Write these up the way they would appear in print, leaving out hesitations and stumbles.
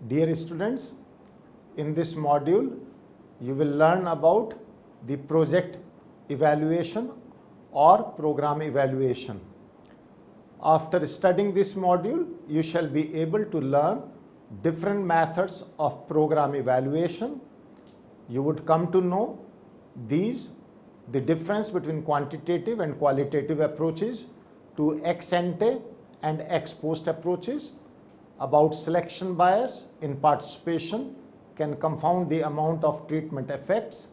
Dear students, in this module, you will learn about the project evaluation or program evaluation. After studying this module, you shall be able to learn different methods of program evaluation. You would come to know the difference between quantitative and qualitative approaches to ex ante and ex post approaches, about selection bias in participation can confound the amount of treatment effects,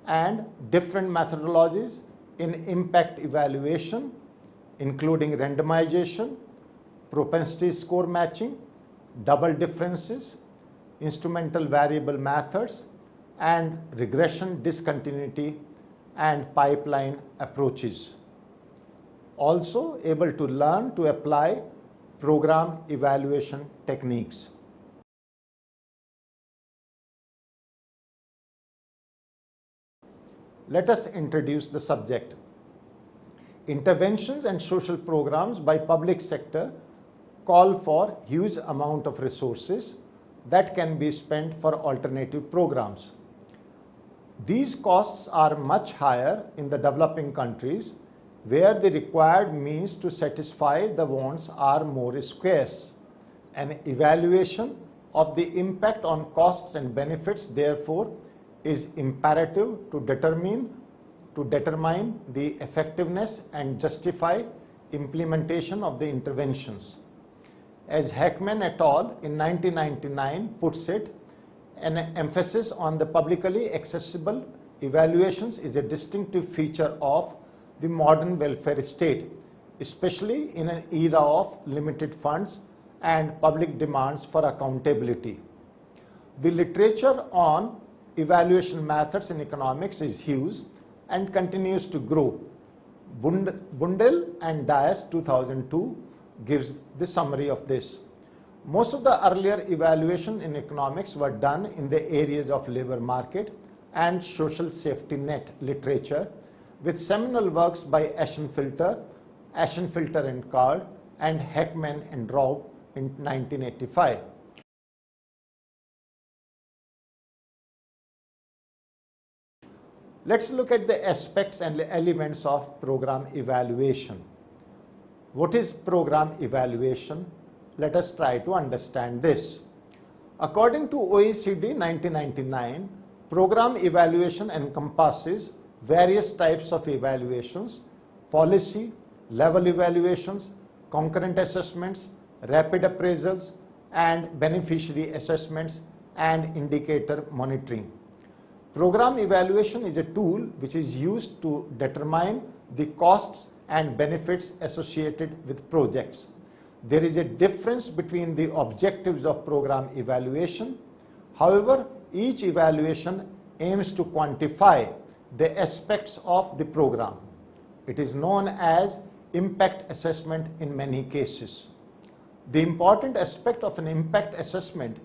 and different methodologies in impact evaluation, including randomization, propensity score matching, double differences, instrumental variable methods, and regression discontinuity and pipeline approaches. Also able to learn to apply program evaluation techniques. Let us introduce the subject. Interventions and social programs by public sector call for huge amount of resources that can be spent for alternative programs. These costs are much higher in the developing countries, where the required means to satisfy the wants are more scarce. An evaluation of the impact on costs and benefits, therefore, is imperative to determine the effectiveness and justify implementation of the interventions. As Heckman et al. In 1999 puts it, an emphasis on the publicly accessible evaluations is a distinctive feature of the modern welfare state, especially in an era of limited funds and public demands for accountability. The literature on evaluation methods in economics is huge and continues to grow. Bundell and Dias 2002 gives the summary of this. Most of the earlier evaluation in economics were done in the areas of labor market and social safety net literature, with seminal works by Ashenfilter and Card, and Heckman and Raub in 1985. Let's look at the aspects and elements of program evaluation. What is program evaluation? Let us try to understand this. According to OECD 1999, program evaluation encompasses various types of evaluations: policy, level evaluations, concurrent assessments, rapid appraisals, and beneficiary assessments and indicator monitoring. Program evaluation is a tool which is used to determine the costs and benefits associated with projects. There is a difference between the objectives of program evaluation. However, each evaluation aims to quantify the aspects of the program. It is known as impact assessment in many cases. The important aspect of an impact assessment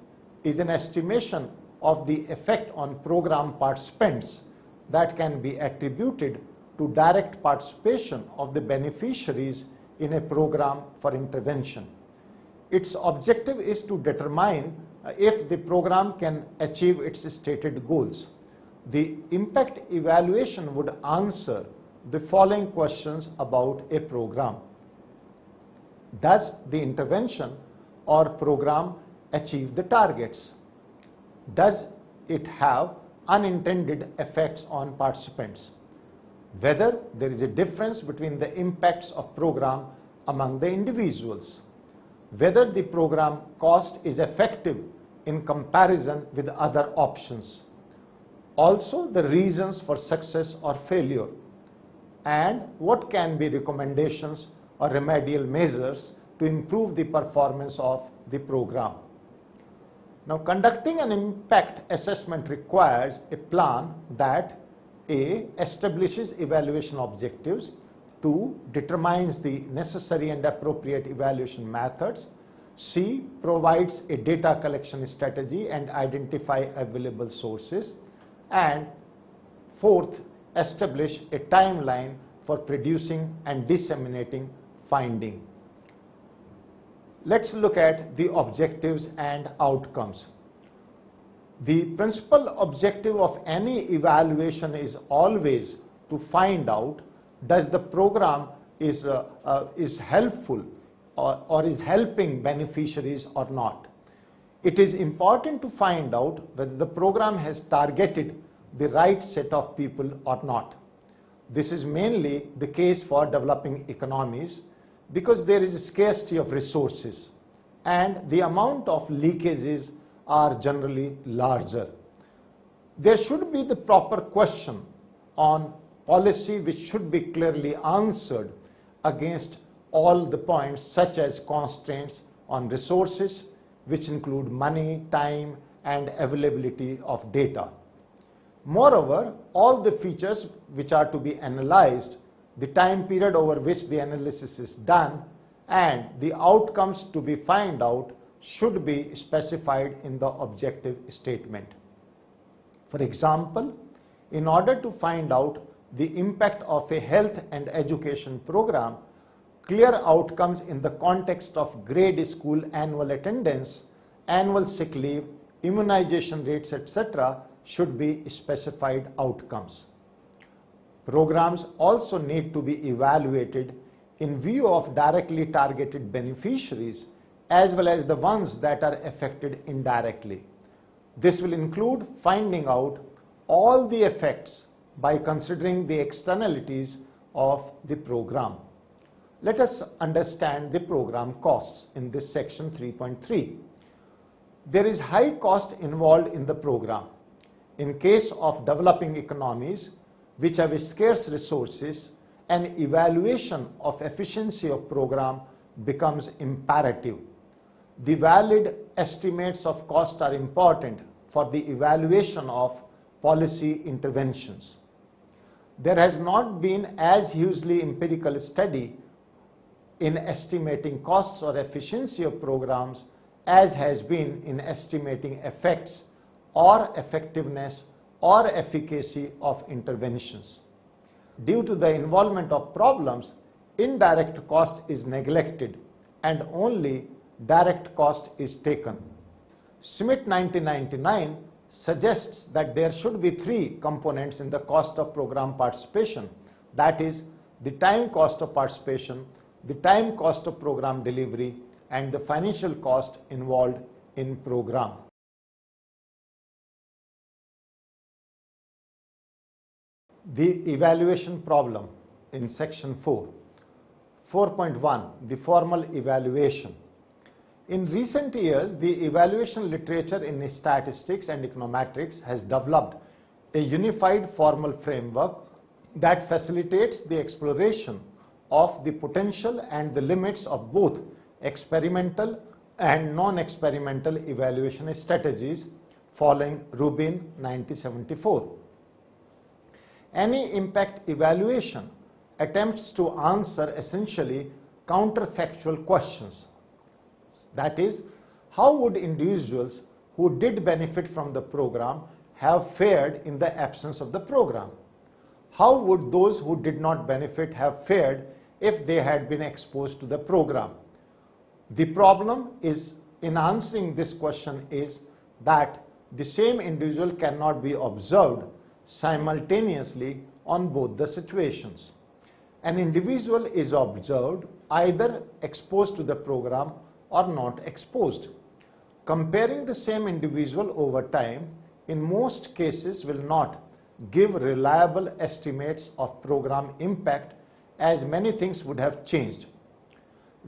is an estimation of the effect on program participants that can be attributed to direct participation of the beneficiaries in a program for intervention. Its objective is to determine if the program can achieve its stated goals. The impact evaluation would answer the following questions about a program. Does the intervention or program achieve the targets? Does it have unintended effects on participants? Whether there is a difference between the impacts of program among the individuals. Whether the program cost is effective in comparison with other options. Also, the reasons for success or failure, and what can be recommendations or remedial measures to improve the performance of the program. Now, conducting an impact assessment requires a plan that A. establishes evaluation objectives, 2. determines the necessary and appropriate evaluation methods, C. provides a data collection strategy and identify available sources, and 4th, establish a timeline for producing and disseminating finding. Let's look at the objectives and outcomes. The principal objective of any evaluation is always to find out does the program is helpful or is helping beneficiaries or not. It is important to find out whether the program has targeted the right set of people or not. This is mainly the case for developing economies because there is a scarcity of resources and the amount of leakages are generally larger. There should be the proper question on policy which should be clearly answered against all the points such as constraints on resources which include money, time and availability of data. Moreover, all the features which are to be analyzed, the time period over which the analysis is done and the outcomes to be found out should be specified in the objective statement. For example, in order to find out the impact of a health and education program, clear outcomes in the context of grade school annual attendance, annual sick leave, immunization rates, etc. should be specified outcomes. Programs also need to be evaluated in view of directly targeted beneficiaries as well as the ones that are affected indirectly. This will include finding out all the effects by considering the externalities of the program. Let us understand the program costs in this section 3.3. There is high cost involved in the program. In case of developing economies which have scarce resources, an evaluation of efficiency of program becomes imperative. The valid estimates of cost are important for the evaluation of policy interventions. There has not been as hugely empirical study in estimating costs or efficiency of programs as has been in estimating effects or effectiveness or efficacy of interventions. Due to the involvement of problems, indirect cost is neglected and only direct cost is taken. Smith 1999 suggests that there should be three components in the cost of program participation, that is, the time cost of participation, the time cost of program delivery, and the financial cost involved in program. The evaluation problem in section 4. 4.1, the formal evaluation. In recent years, the evaluation literature in statistics and econometrics has developed a unified formal framework that facilitates the exploration of the potential and the limits of both experimental and non-experimental evaluation strategies following Rubin 1974. Any impact evaluation attempts to answer essentially counterfactual questions. That is, how would individuals who did benefit from the program have fared in the absence of the program? How would those who did not benefit have fared if they had been exposed to the program? The problem is in answering this question is that the same individual cannot be observed simultaneously on both the situations. An individual is observed either exposed to the program or not exposed. Comparing the same individual over time in most cases will not give reliable estimates of program impact as many things would have changed.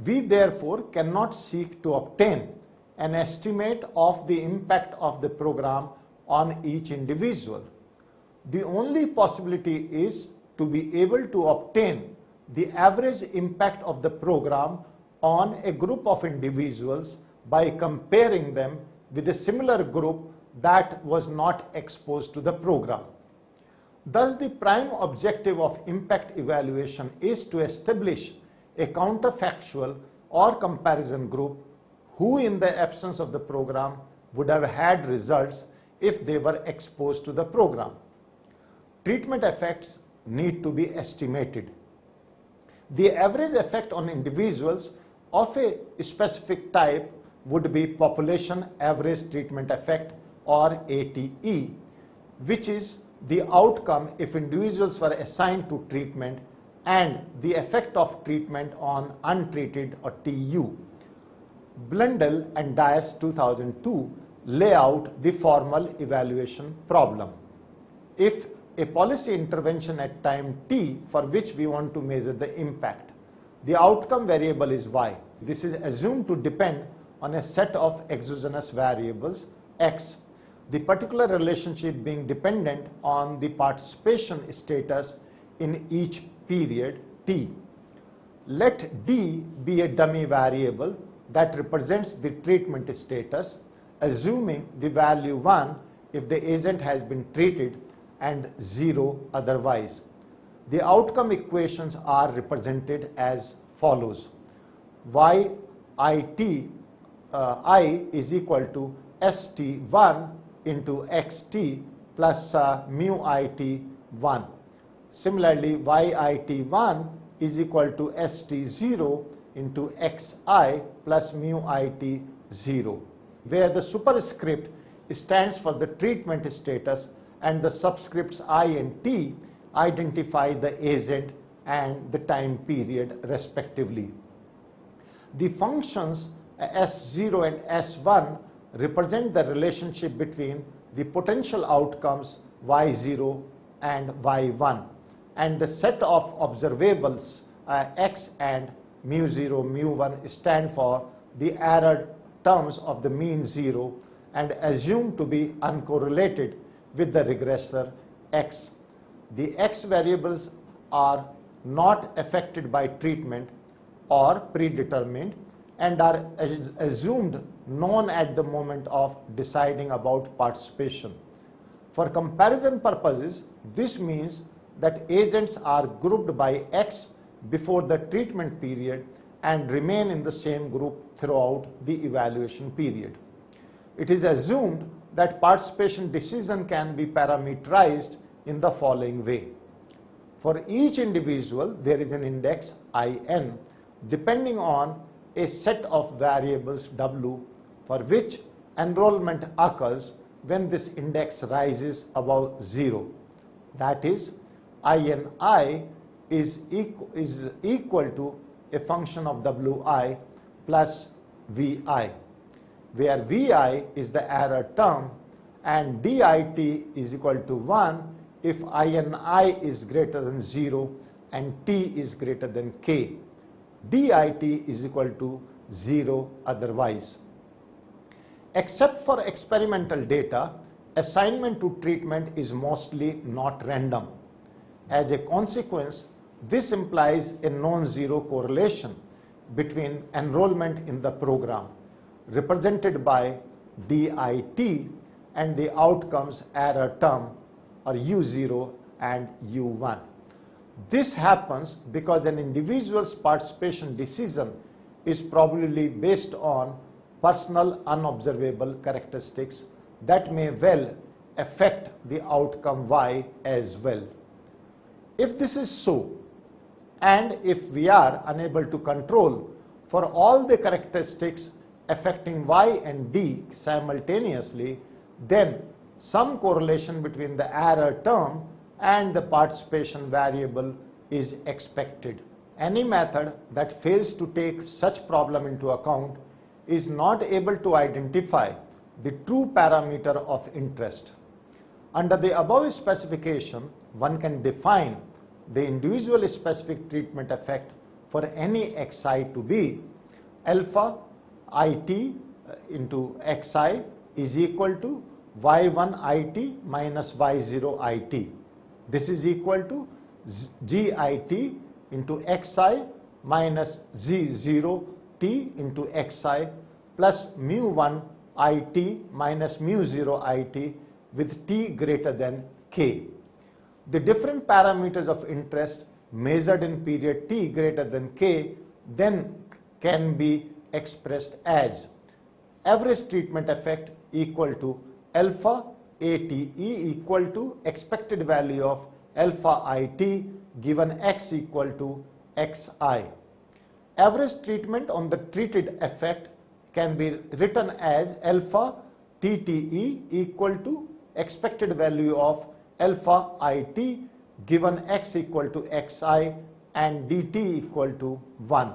We therefore cannot seek to obtain an estimate of the impact of the program on each individual. The only possibility is to be able to obtain the average impact of the program on a group of individuals by comparing them with a similar group that was not exposed to the program. Thus, the prime objective of impact evaluation is to establish a counterfactual or comparison group who in the absence of the program would have had results if they were exposed to the program. Treatment effects need to be estimated. The average effect on individuals of a specific type would be population average treatment effect, or ATE, which is the outcome if individuals were assigned to treatment and the effect of treatment on untreated, or TU. Blundell and Dias 2002 lay out the formal evaluation problem. If a policy intervention at time t for which we want to measure the impact, the outcome variable is y. This is assumed to depend on a set of exogenous variables x, the particular relationship being dependent on the participation status in each period t. Let d be a dummy variable that represents the treatment status, assuming the value 1 if the agent has been treated and 0 otherwise. The outcome equations are represented as follows. I is equal to st1 into xt plus mu it1. Similarly, yit1 is equal to st0 into xi plus mu it0, where the superscript stands for the treatment status and the subscripts I and t identify the agent and the time period respectively. The functions S0 and S1 represent the relationship between the potential outcomes Y0 and Y1, and the set of observables X and mu0, mu1 stand for the error terms of the mean 0 and assumed to be uncorrelated with the regressor X. The X variables are not affected by treatment or predetermined and are assumed known at the moment of deciding about participation. For comparison purposes, this means that agents are grouped by X before the treatment period and remain in the same group throughout the evaluation period. It is assumed that participation decision can be parameterized in the following way. For each individual, there is an index IN depending on a set of variables W for which enrollment occurs when this index rises above 0. That is, INI is equal to a function of WI plus VI, where VI is the error term and DIT is equal to 1 if INI is greater than 0 and T is greater than K. DIT is equal to 0 otherwise. Except for experimental data, assignment to treatment is mostly not random. As a consequence, this implies a non-zero correlation between enrollment in the program, represented by DIT, and the outcomes error term, or U0 and U1. This happens because an individual's participation decision is probably based on personal unobservable characteristics that may well affect the outcome Y as well. If this is so, and if we are unable to control for all the characteristics affecting Y and D simultaneously, then some correlation between the error term and the participation variable is expected. Any method that fails to take such problem into account is not able to identify the true parameter of interest. Under the above specification, one can define the individual specific treatment effect for any xi to be alpha it into xi is equal to y1 it minus y0 it. This is equal to git into xi minus g0 t into xi plus mu1 it minus mu0 it with t greater than k. The different parameters of interest measured in period t greater than k then can be expressed as average treatment effect equal to alpha ate equal to expected value of alpha it given x equal to xi. Average treatment on the treated effect can be written as alpha TTE equal to expected value of alpha IT given x equal to xi and dt equal to 1.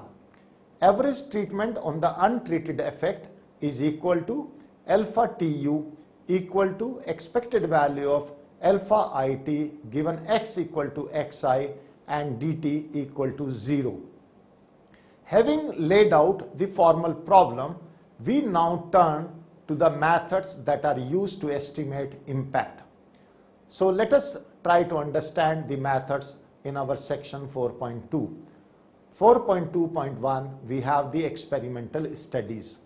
Average treatment on the untreated effect is equal to alpha Tu equal to expected value of alpha IT given x equal to xi and dt equal to 0. Having laid out the formal problem, we now turn to the methods that are used to estimate impact. So let us try to understand the methods in our section 4.2. 4.2.1, we have the experimental studies.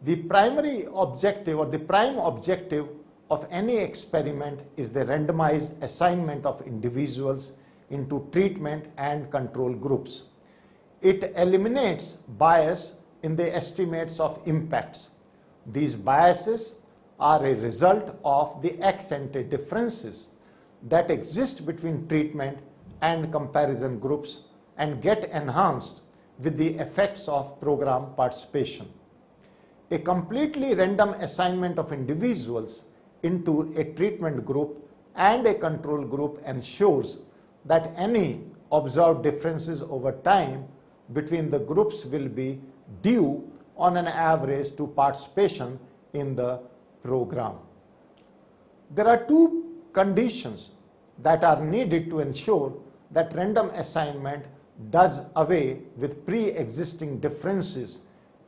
The primary objective or the prime objective of any experiment is the randomized assignment of individuals into treatment and control groups. It eliminates bias in the estimates of impacts. These biases are a result of the ex ante differences that exist between treatment and comparison groups and get enhanced with the effects of program participation. A completely random assignment of individuals into a treatment group and a control group ensures that any observed differences over time between the groups will be due on an average to participation in the program. There are two conditions that are needed to ensure that random assignment does away with pre-existing differences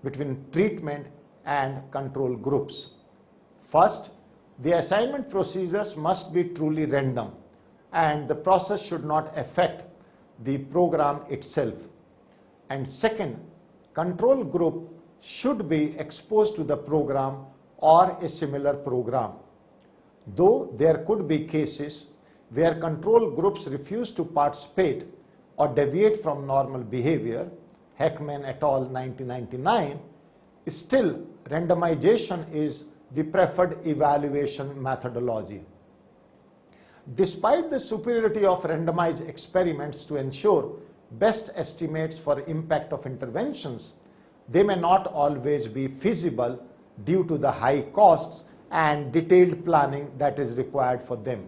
between treatment and control groups. First, the assignment procedures must be truly random and the process should not affect the program itself. And second, control group should be exposed to the program or a similar program. Though there could be cases where control groups refuse to participate or deviate from normal behavior, Heckman et al. 1999, still randomization is the preferred evaluation methodology. Despite the superiority of randomized experiments to ensure best estimates for impact of interventions, they may not always be feasible due to the high costs and detailed planning that is required for them.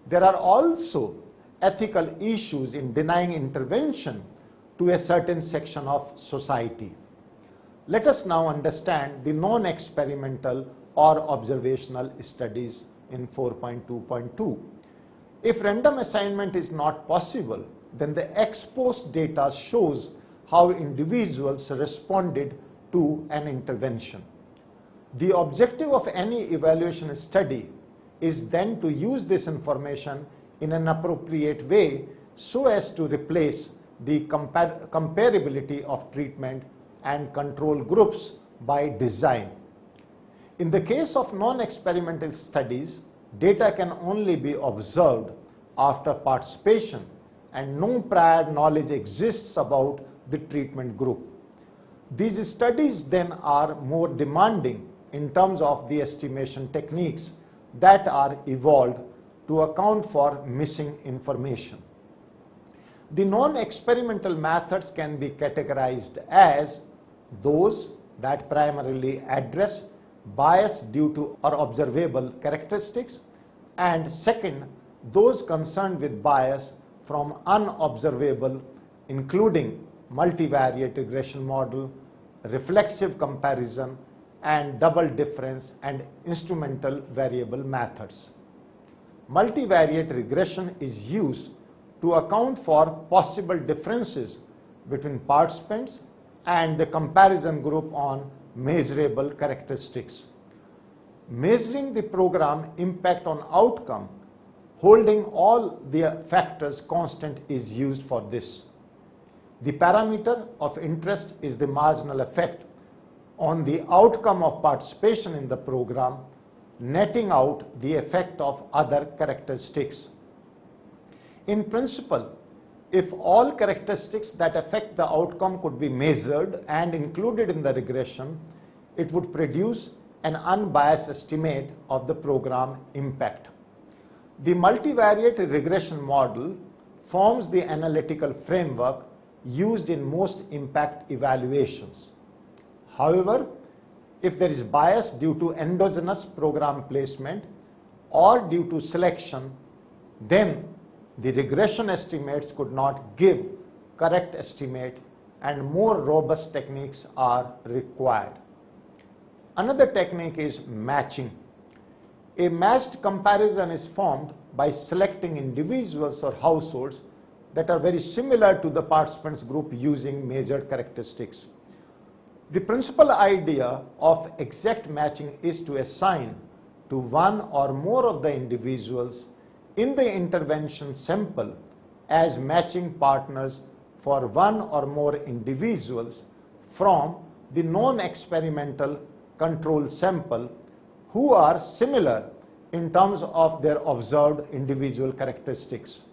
There are also ethical issues in denying intervention to a certain section of society. Let us now understand the non-experimental or observational studies in 4.2.2. If random assignment is not possible, then the ex post data shows how individuals responded to an intervention. The objective of any evaluation study is then to use this information in an appropriate way so as to replace the comparability of treatment and control groups by design. In the case of non-experimental studies, data can only be observed after participation and no prior knowledge exists about the treatment group. These studies then are more demanding in terms of the estimation techniques that are evolved to account for missing information. The non-experimental methods can be categorized as those that primarily address bias due to or observable characteristics, and second, those concerned with bias from unobservable, including multivariate regression model, reflexive comparison, and double difference and instrumental variable methods. Multivariate regression is used to account for possible differences between participants and the comparison group on measurable characteristics. Measuring the program impact on outcome, holding all the factors constant is used for this. The parameter of interest is the marginal effect on the outcome of participation in the program, netting out the effect of other characteristics. In principle, if all characteristics that affect the outcome could be measured and included in the regression, it would produce an unbiased estimate of the program impact. The multivariate regression model forms the analytical framework used in most impact evaluations. However, if there is bias due to endogenous program placement or due to selection, then the regression estimates could not give correct estimate and more robust techniques are required. Another technique is matching. A matched comparison is formed by selecting individuals or households that are very similar to the participants group using measured characteristics. The principal idea of exact matching is to assign to one or more of the individuals in the intervention sample as matching partners for one or more individuals from the non-experimental control sample who are similar in terms of their observed individual characteristics.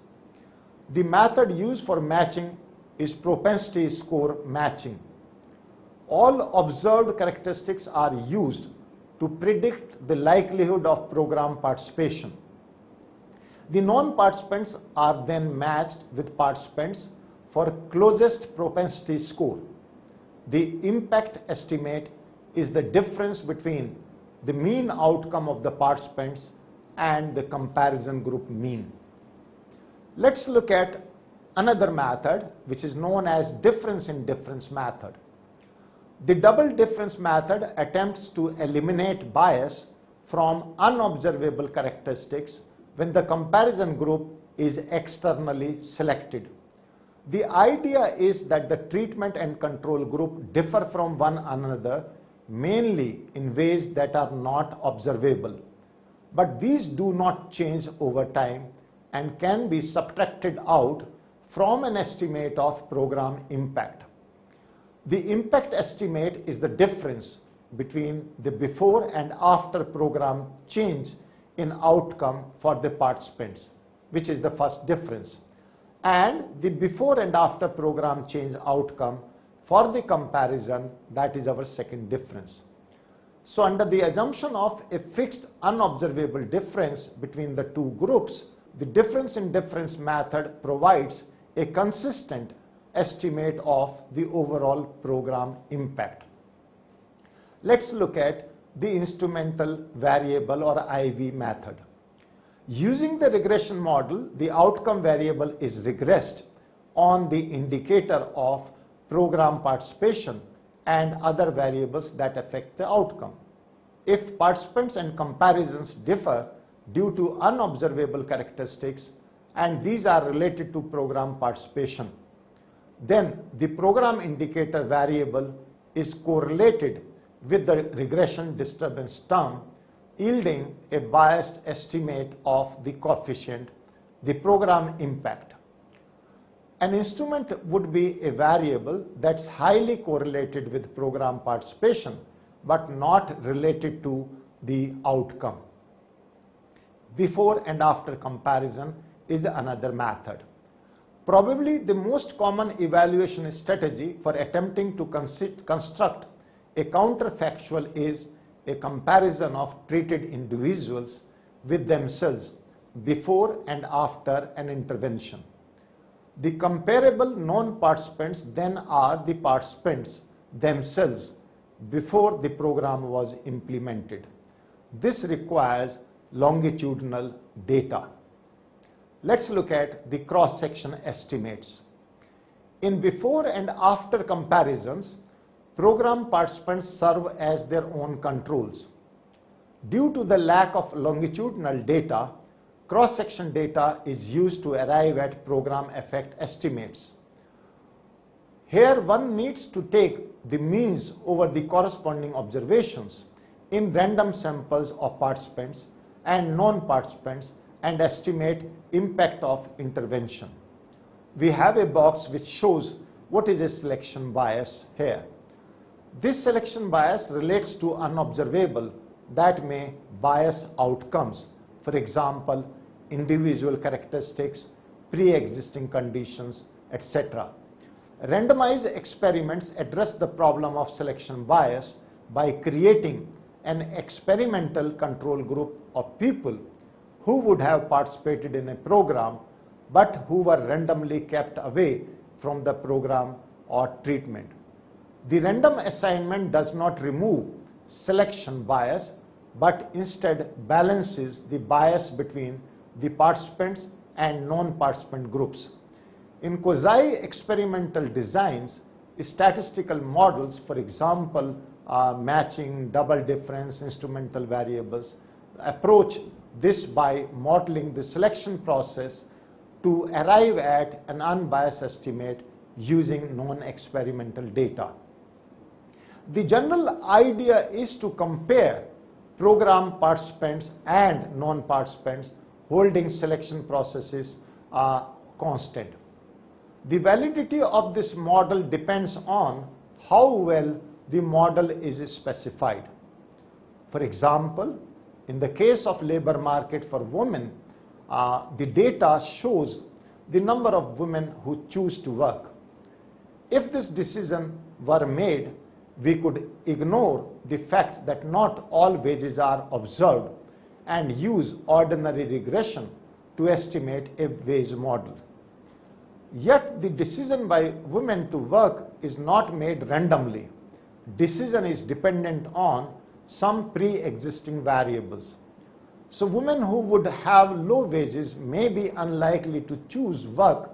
The method used for matching is propensity score matching. All observed characteristics are used to predict the likelihood of program participation. The non-participants are then matched with participants for closest propensity score. The impact estimate is the difference between the mean outcome of the participants and the comparison group mean. Let's look at another method which is known as difference in difference method. The double difference method attempts to eliminate bias from unobservable characteristics when the comparison group is externally selected. The idea is that the treatment and control group differ from one another mainly in ways that are not observable, but these do not change over time and can be subtracted out from an estimate of program impact. The impact estimate is the difference between the before and after program change in outcome for the participants, which is the first difference, and the before and after program change outcome for the comparison, that is our second difference. So under the assumption of a fixed unobservable difference between the two groups, the difference in difference method provides a consistent estimate of the overall program impact. Let's look at the instrumental variable or IV method. Using the regression model, the outcome variable is regressed on the indicator of program participation and other variables that affect the outcome. If participants and comparisons differ due to unobservable characteristics and these are related to program participation, then the program indicator variable is correlated with the regression disturbance term, yielding a biased estimate of the coefficient, the program impact. An instrument would be a variable that's highly correlated with program participation but not related to the outcome. Before and after comparison is another method. Probably the most common evaluation strategy for attempting to construct a counterfactual is a comparison of treated individuals with themselves before and after an intervention. The comparable non-participants then are the participants themselves before the program was implemented. This requires longitudinal data. Let's look at the cross-section estimates. In before and after comparisons, program participants serve as their own controls. Due to the lack of longitudinal data, cross-section data is used to arrive at program effect estimates. Here one needs to take the means over the corresponding observations in random samples of participants and non-participants and estimate impact of intervention. We have a box which shows what is a selection bias here. This selection bias relates to unobservable that may bias outcomes. For example, individual characteristics, pre-existing conditions, etc. Randomized experiments address the problem of selection bias by creating an experimental control group of people who would have participated in a program but who were randomly kept away from the program or treatment. The random assignment does not remove selection bias, but instead balances the bias between the participants and non-participant groups. In quasi-experimental designs, statistical models, for example, matching, double difference, instrumental variables, approach this by modeling the selection process to arrive at an unbiased estimate using non-experimental data. The general idea is to compare program participants and non-participants holding selection processes constant. The validity of this model depends on how well the model is specified. For example, in the case of labor market for women, the data shows the number of women who choose to work. If this decision were made, we could ignore the fact that not all wages are observed and use ordinary regression to estimate a wage model. Yet the decision by women to work is not made randomly. Decision is dependent on some pre-existing variables. So women who would have low wages may be unlikely to choose work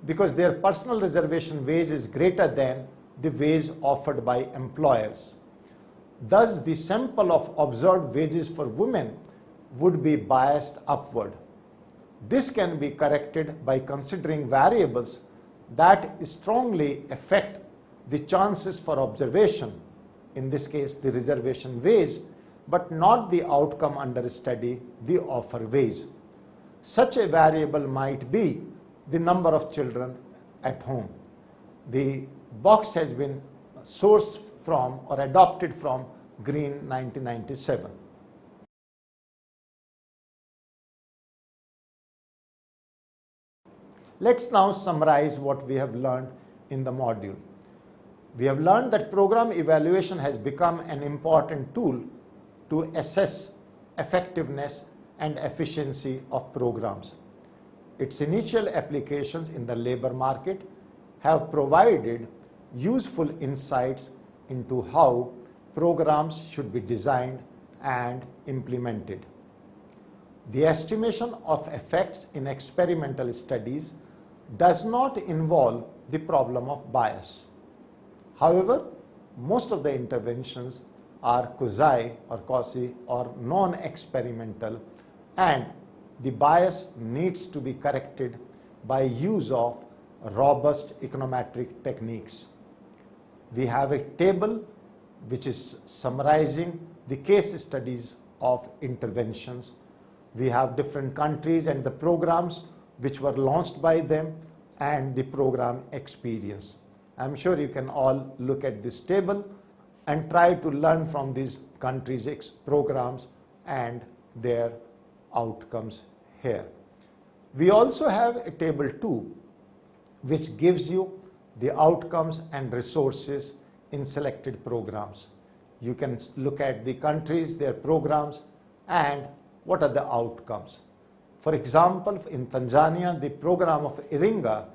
because their personal reservation wage is greater than the wage offered by employers. Thus, the sample of observed wages for women would be biased upward. This can be corrected by considering variables that strongly affect the chances for observation, in this case the reservation wage, but not the outcome under study, the offer wage. Such a variable might be the number of children at home. The box has been sourced from or adopted from Green 1997. Let's now summarize what we have learned in the module. We have learned that program evaluation has become an important tool to assess effectiveness and efficiency of programs. Its initial applications in the labor market have provided useful insights into how programs should be designed and implemented. The estimation of effects in experimental studies does not involve the problem of bias. However, most of the interventions are quasi or non-experimental, and the bias needs to be corrected by use of robust econometric techniques. We have a table which is summarizing the case studies of interventions. We have different countries and the programs which were launched by them and the program experience. I'm sure you can all look at this table and try to learn from these countries' programs and their outcomes here. We also have a table 2 which gives you the outcomes and resources in selected programs. You can look at the countries, their programs, and what are the outcomes. For example, in Tanzania, the program of Iringa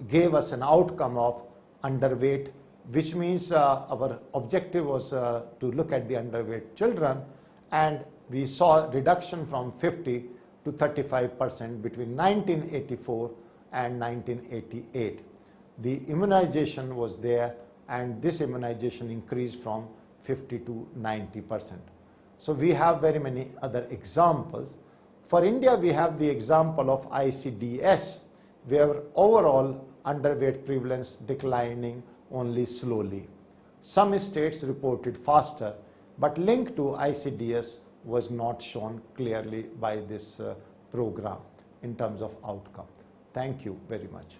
gave us an outcome of underweight, which means our objective was to look at the underweight children, and we saw reduction from 50 to 35% between 1984 and 1988. The immunization was there, and this immunization increased from 50 to 90%. So we have very many other examples. For India, we have the example of ICDS, where overall underweight prevalence declining only slowly. Some states reported faster, but link to ICDS was not shown clearly by this program in terms of outcome. Thank you very much.